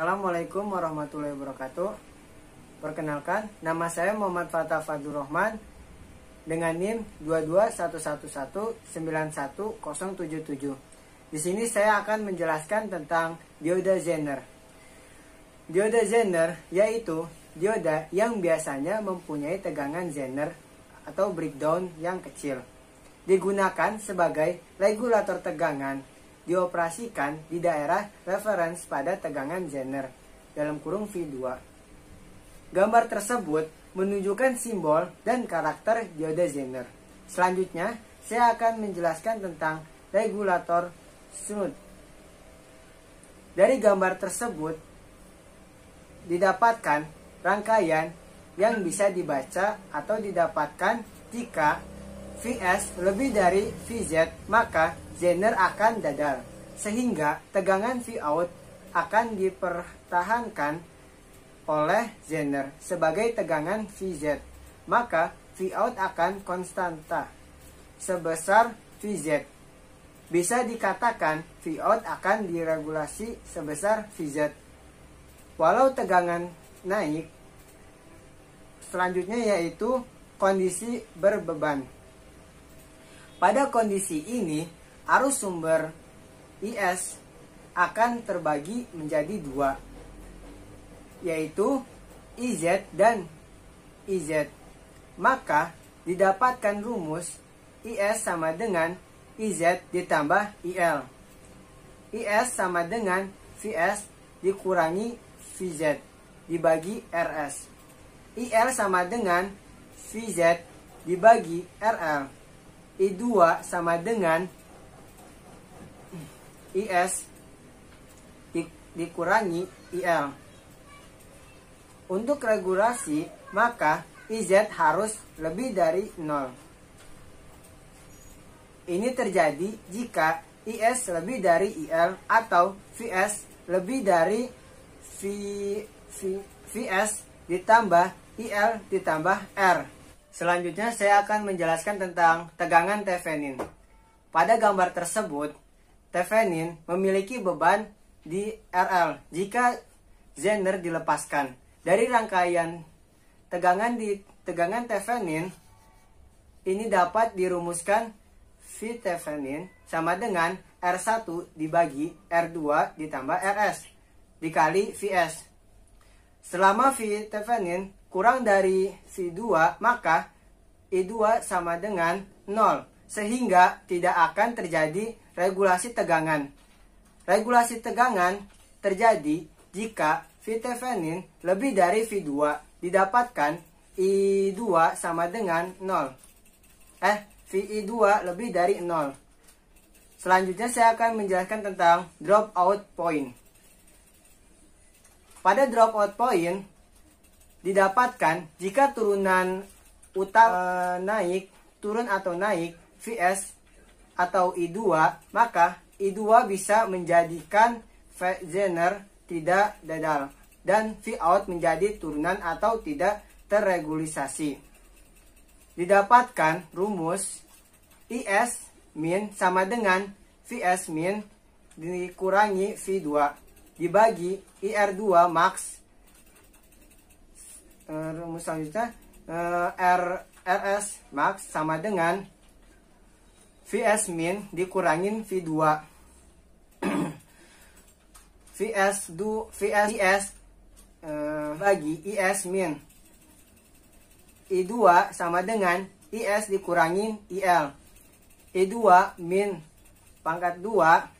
Assalamualaikum warahmatullahi wabarakatuh. Perkenalkan, nama saya Muhammad Fatah Fadlur Rahman dengan NIM 22111911077. Di sini saya akan menjelaskan tentang dioda Zener. Dioda Zener yaitu dioda yang biasanya mempunyai tegangan Zener atau breakdown yang kecil. Digunakan sebagai regulator tegangan, dioperasikan di daerah referens pada tegangan Zener dalam kurung V2. Gambar tersebut menunjukkan simbol dan karakter dioda Zener. Selanjutnya, saya akan menjelaskan tentang regulator Shunt. Dari gambar tersebut didapatkan rangkaian yang bisa dibaca atau didapatkan jika Vs lebih dari Vz, maka Zener akan dadal, sehingga tegangan Vout akan dipertahankan oleh Zener sebagai tegangan Vz, maka Vout akan konstanta sebesar Vz. Bisa dikatakan Vout akan diregulasi sebesar Vz. Walau tegangan naik, selanjutnya yaitu kondisi berbeban. Pada kondisi ini, arus sumber IS akan terbagi menjadi dua, yaitu IZ dan IZ. Maka didapatkan rumus IS sama dengan IZ ditambah IL. IS sama dengan Vs dikurangi Vz dibagi Rs. IL sama dengan Vz dibagi RL. I2 sama dengan IS dikurangi IL. Untuk regulasi, maka IZ harus lebih dari 0. Ini terjadi jika IS lebih dari IL atau Vs lebih dari Vs ditambah IL ditambah R. Selanjutnya saya akan menjelaskan tentang tegangan Thevenin. Pada gambar tersebut, Thevenin memiliki beban di RL jika Zener dilepaskan. Dari rangkaian tegangan Thevenin ini dapat dirumuskan V Thevenin sama dengan R1 dibagi R2 ditambah RS dikali Vs. Selama V Thevenin kurang dari V2, maka I2 sama dengan 0, sehingga tidak akan terjadi regulasi tegangan. Regulasi tegangan terjadi jika V Thevenin lebih dari V2, didapatkan I2 sama dengan 0. VI2 lebih dari 0. Selanjutnya saya akan menjelaskan tentang dropout point. Pada dropout point didapatkan jika turunan utama turun atau naik Vs atau I2, maka I2 bisa menjadikan Zener tidak dadal dan Vout menjadi turunan atau tidak terregulasi. Didapatkan rumus IS min sama dengan Vs min dikurangi V2 dibagi IR2 max. Rumus selanjutnya RS max sama dengan Vs min dikurangin V2 Vs bagi IS min. I2 sama dengan IS dikurangin IL. I2 min pangkat 2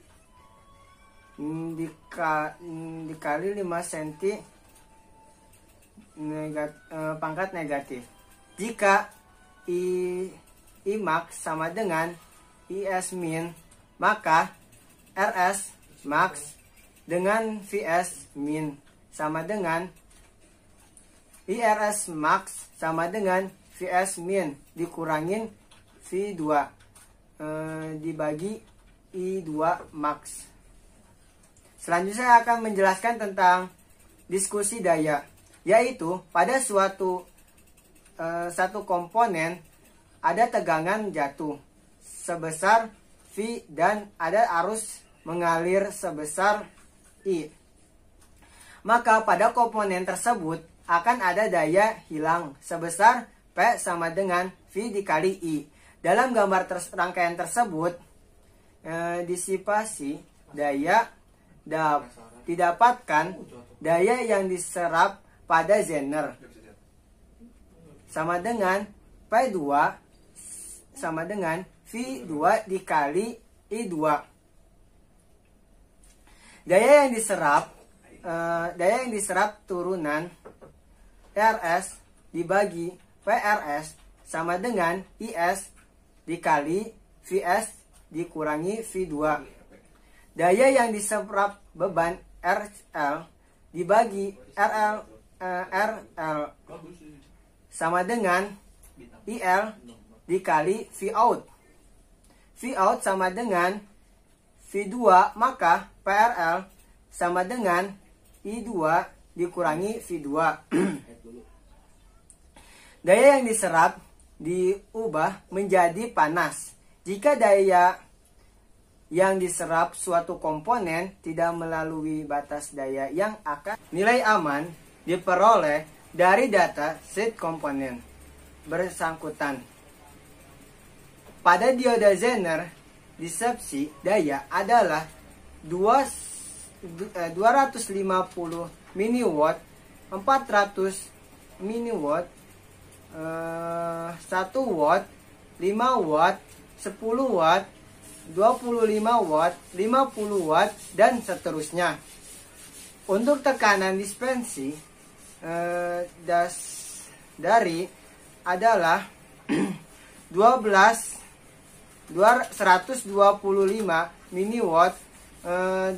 dikali 5 cm pangkat negatif. Jika I max sama dengan IS min, maka RS max dengan Vs min sama dengan IRS max sama dengan Vs min dikurangin V2 dibagi I2 max. Selanjutnya saya akan menjelaskan tentang diskusi daya, yaitu pada satu komponen ada tegangan jatuh sebesar V dan ada arus mengalir sebesar I. maka pada komponen tersebut akan ada daya hilang sebesar P sama dengan V dikali I. Dalam gambar rangkaian tersebut, disipasi daya didapatkan daya yang diserap pada Zener sama dengan P2 sama dengan V2 dikali I2. Daya yang diserap turunan RS dibagi PRS sama dengan IS dikali VS dikurangi V2. Daya yang diserap beban RL dibagi RL sama dengan IL dikali Vout. Vout sama dengan V2, maka PRL sama dengan I2 dikurangi V2. Daya yang diserap diubah menjadi panas. Jika daya yang diserap suatu komponen tidak melalui batas daya yang akan nilai aman diperoleh dari data sheet komponen bersangkutan. Pada dioda Zener, disepsi daya adalah 250 mW, 400 mW, 1 watt, 5 watt, 10 watt, 25 watt, 50 watt, dan seterusnya. Untuk tekanan dispensi dari adalah 125 mW,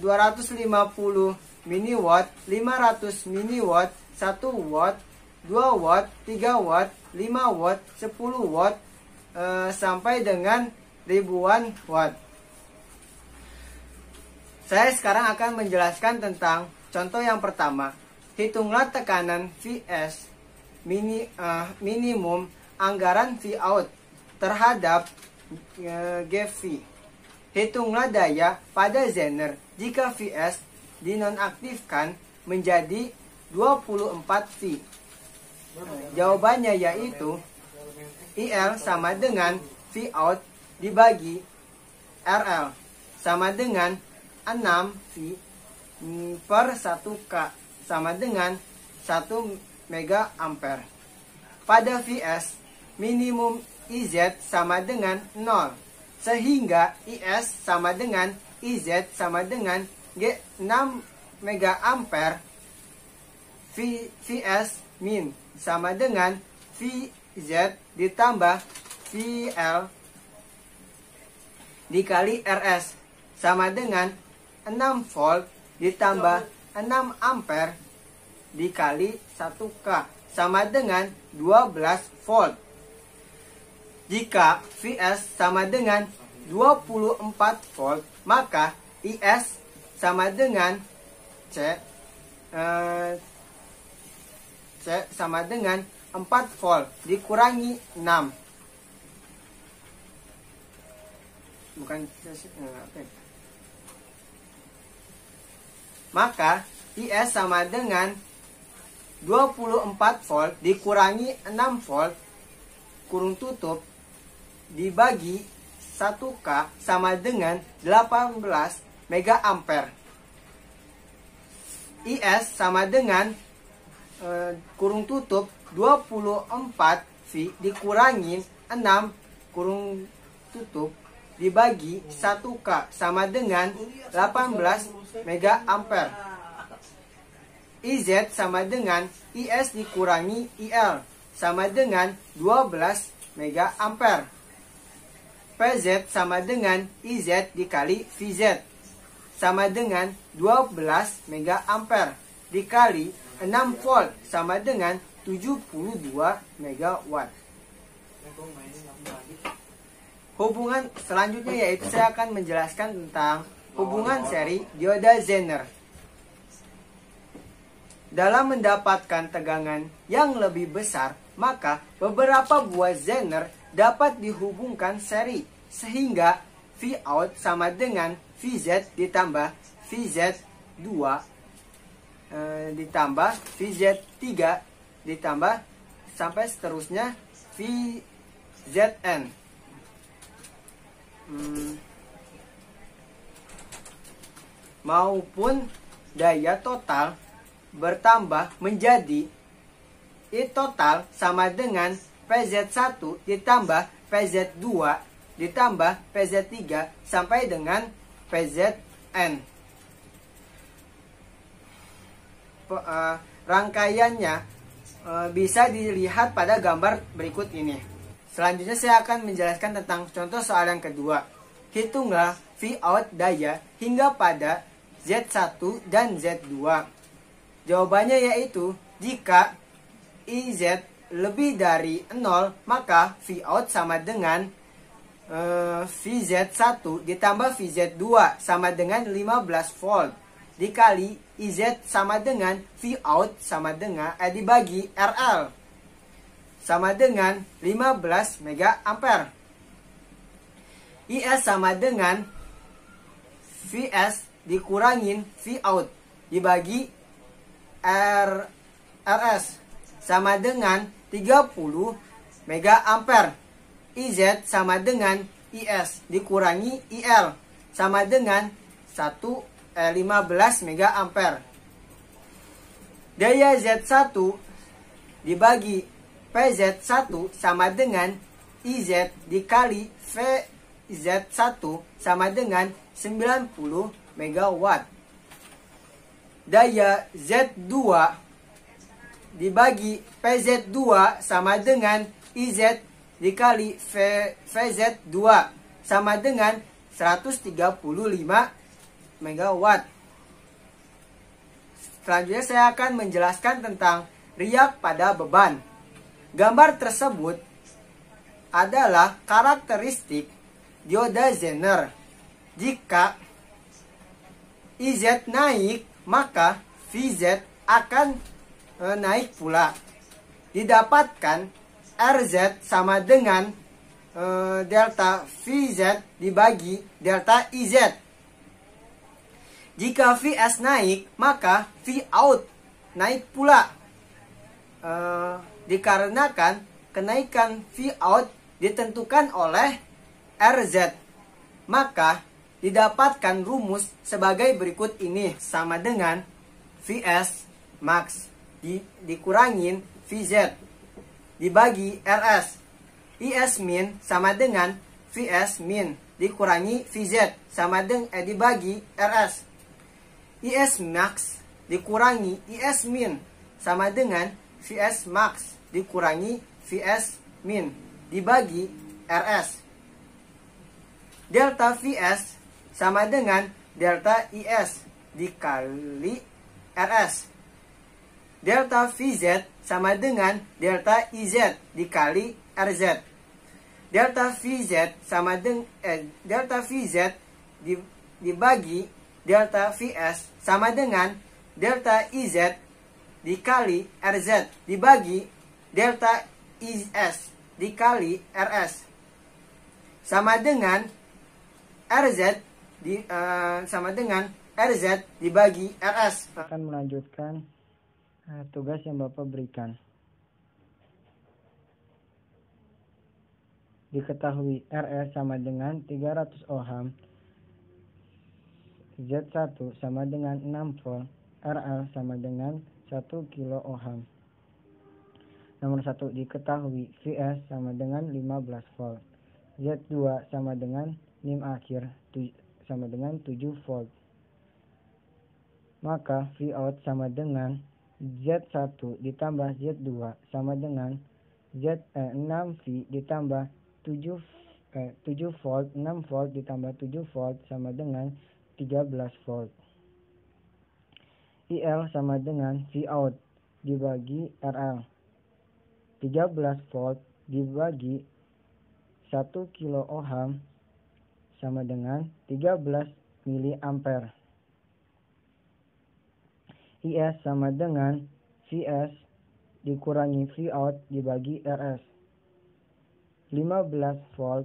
250 mW, 500 mW, 1 watt, 2 watt, 3 watt, 5 watt, 10 watt, sampai dengan ribuan watt. Saya sekarang akan menjelaskan tentang contoh yang pertama. Hitunglah tekanan Vs minimum anggaran Vout terhadap GV. Hitunglah daya pada Zener jika Vs dinonaktifkan menjadi 24 V. Jawabannya yaitu IL sama dengan Vout dibagi RL sama dengan 6 V per 1 K sama dengan 1 mega ampere. Pada Vs, minimum IZ sama dengan 0, sehingga IS sama dengan IZ sama dengan G6 mega ampere. Vs min sama dengan Vz ditambah VL dikali RS sama dengan 6 volt ditambah 6 ampere dikali 1K sama dengan 12 volt. Jika Vs sama dengan 24 volt, maka IS sama dengan C sama dengan 4 volt dikurangi 6. Maka IS sama dengan 24 volt dikurangi 6 volt kurung tutup dibagi 1K sama dengan 18 mega ampere. IS sama dengan kurung tutup 24 V dikurangi 6 kurung tutup dibagi 1K sama dengan 18 mega ampere. IZ sama dengan IS dikurangi IL sama dengan 12 mega ampere. PZ sama dengan IZ dikali VZ sama dengan 12 mega ampere dikali 6 volt sama dengan 72 megawatt. Hubungan selanjutnya yaitu saya akan menjelaskan tentang hubungan seri dioda Zener. Dalam mendapatkan tegangan yang lebih besar, maka beberapa buah Zener dapat dihubungkan seri sehingga Vout sama dengan Vz ditambah Vz2 ditambah VZ3 ditambah sampai seterusnya VZN. Maupun daya total bertambah menjadi I total sama dengan PZ1 ditambah PZ2 ditambah PZ3 sampai dengan PZN. Rangkaiannya bisa dilihat pada gambar berikut ini. Selanjutnya saya akan menjelaskan tentang contoh soal yang kedua. Hitunglah Vout daya hingga pada Z1 dan Z2. Jawabannya yaitu jika IZ lebih dari 0, maka Vout sama dengan VZ1 ditambah VZ2 sama dengan 15 volt dikali IZ sama dengan Vout sama dengan dibagi RL sama dengan 15 mega ampere. IS sama dengan VS dikurangin Vout dibagi RS sama dengan 30 mega ampere. IZ sama dengan IS dikurangi IL sama dengan 15 mega ampere. Daya Z1 dibagi PZ1 sama dengan IZ dikali VZ1 sama dengan 90 megawatt. Daya Z2 dibagi PZ2 sama dengan IZ dikali VZ2 sama dengan 135 megawatt. Selanjutnya saya akan menjelaskan tentang riak pada beban. Gambar tersebut adalah karakteristik dioda Zener. Jika IZ naik, maka VZ akan naik pula. Didapatkan RZ sama dengan delta VZ dibagi delta IZ. Jika VS naik, maka Vout naik pula. Dikarenakan kenaikan Vout ditentukan oleh RZ, maka didapatkan rumus sebagai berikut ini, sama dengan VS max dikurangin VZ dibagi RS. IS min sama dengan VS min dikurangi VZ sama dengan dibagi RS. IS max dikurangi IS min sama dengan VS max dikurangi VS min dibagi RS. Delta VS sama dengan delta IS dikali RS. Delta VZ sama dengan delta IZ dikali RZ. Delta VZ sama dengan delta VZ dibagi delta VS sama dengan delta IZ dikali RZ dibagi delta IS dikali RS sama dengan RZ sama dengan RZ dibagi RS. Akan melanjutkan tugas yang Bapak berikan. Diketahui RS sama dengan 300 ohm, Z1 sama dengan 6 volt, RL sama dengan 1 kilo ohm. Nomor 1 diketahui VS sama dengan 15 volt, Z2 sama dengan NIM akhir sama dengan 7 volt. Maka Vout sama dengan Z1 ditambah Z2 sama dengan 6V ditambah 7 volt, 6 volt ditambah 7 volt sama dengan 13 volt. IL sama dengan Vout dibagi RL. 13 volt dibagi 1 kilo ohm sama dengan 13 miliampere. IS sama dengan VS dikurangi Vout dibagi RS. 15 volt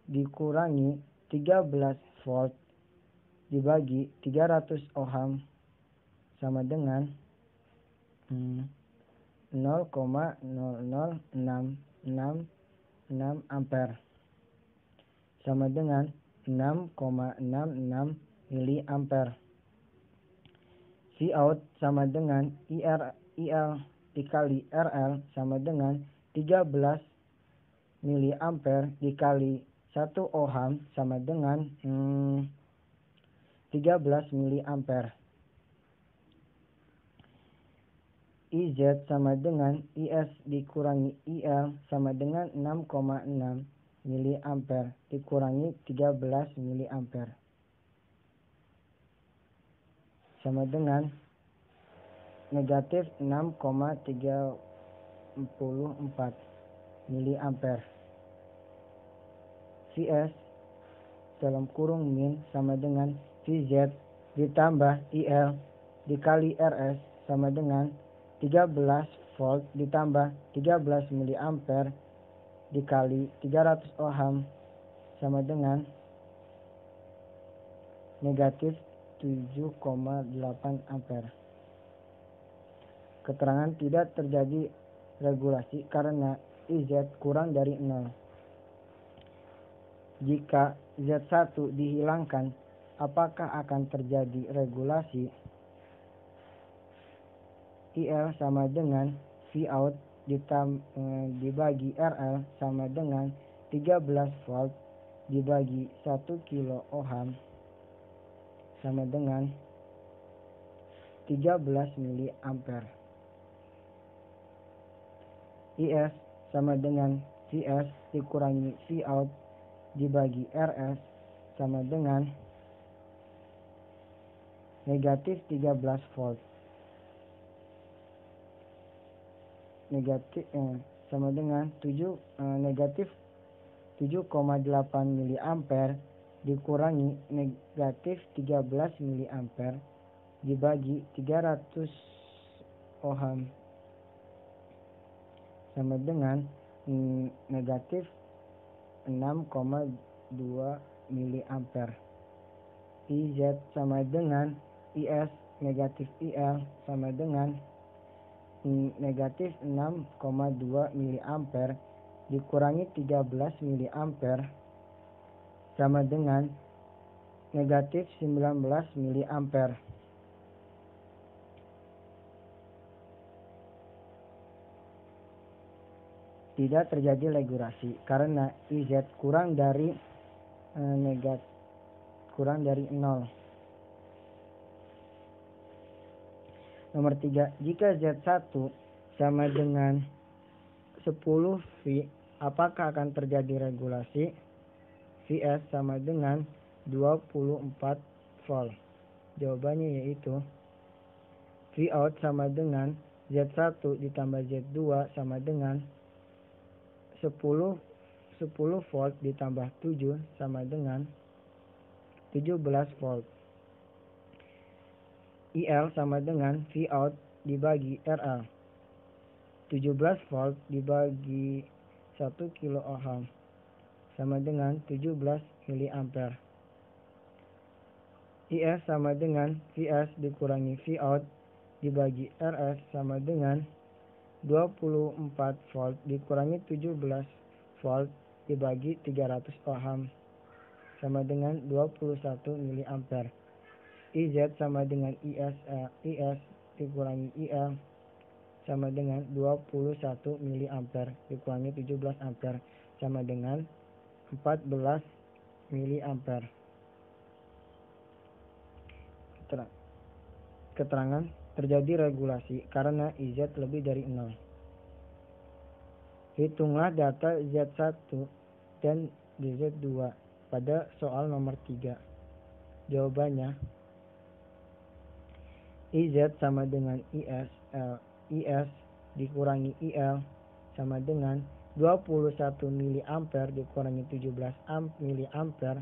dikurangi 13 volt dibagi 300 ohm sama dengan 0,00666 ampere sama dengan 6,66 miliampere. Vout sama dengan IL dikali RL sama dengan 13 miliampere dikali 1 ohm sama dengan 13 miliampere. IZ sama dengan IS dikurangi IL sama dengan 6,6 miliampere dikurangi 13 miliampere sama dengan negatif 6,34 miliampere. Vs dalam kurung min sama dengan Vz ditambah IL dikali RS sama dengan 13 volt ditambah 13 miliampere dikali 300 ohm sama dengan negatif 7,8 ampere. Keterangan tidak terjadi regulasi karena IZ kurang dari 0. Jika Z1 dihilangkan, apakah akan terjadi regulasi? IL sama dengan Vout dibagi RL sama dengan 13 volt dibagi 1 kilo ohm sama dengan 13 miliampere. IS sama dengan Vs dikurangi Vout dibagi RS sama dengan negatif 13 volt. Sama dengan negatif 7,8 miliampere dikurangi negatif 13 miliampere dibagi 300 ohm sama dengan negatif 6,2 miliampere. IZ sama dengan IS negatif IL sama dengan negatif 6,2 miliampere dikurangi 13 miliampere sama dengan negatif 19 miliampere. Tidak terjadi regulasi karena IZ kurang dari 0. Nomor 3, jika Z1 sama dengan 10 V, apakah akan terjadi regulasi? Vs sama dengan 24 volt. Jawabannya yaitu Vout sama dengan Z1 ditambah Z2 sama dengan 10 volt ditambah 7 sama dengan 17 volt. IL sama dengan Vout dibagi RL. 17 volt dibagi 1 kilo ohm sama dengan 17 miliampere. IS sama dengan Vs dikurangi Vout dibagi RS sama dengan 24 volt dikurangi 17 volt dibagi 300 ohm sama dengan 21 miliampere. IZ sama dengan IS dikurangi IL sama dengan 21 miliampere dikurangi 17 ampere sama dengan 14 miliampere. Keterangan terjadi regulasi karena IZ lebih dari 0. Hitunglah data Z1 dan Z2 pada soal nomor 3. Jawabannya IZ sama dengan IS dikurangi IL sama dengan 21 miliampere dikurangi 17 miliampere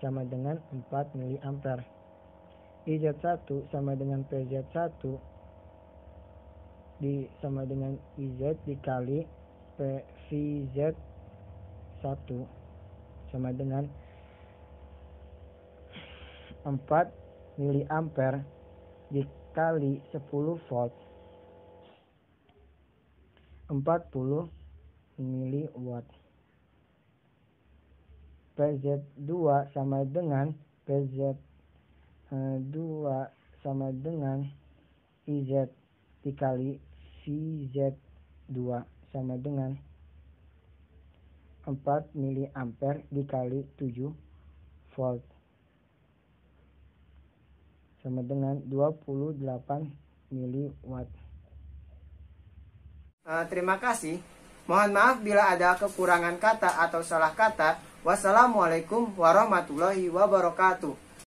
sama dengan 4 miliampere. IZ1 sama dengan PZ1 sama dengan IZ dikali PVZ1 sama dengan 4 miliampere dikali 10 volt 40 miliwatt. PZ2 sama dengan PZ2 sama dengan IZ dikali VZ2 sama dengan 4 miliampere dikali 7 volt sama dengan 28 miliwatt. Terima kasih. Mohon maaf bila ada kekurangan kata atau salah kata. Wassalamualaikum warahmatullahi wabarakatuh.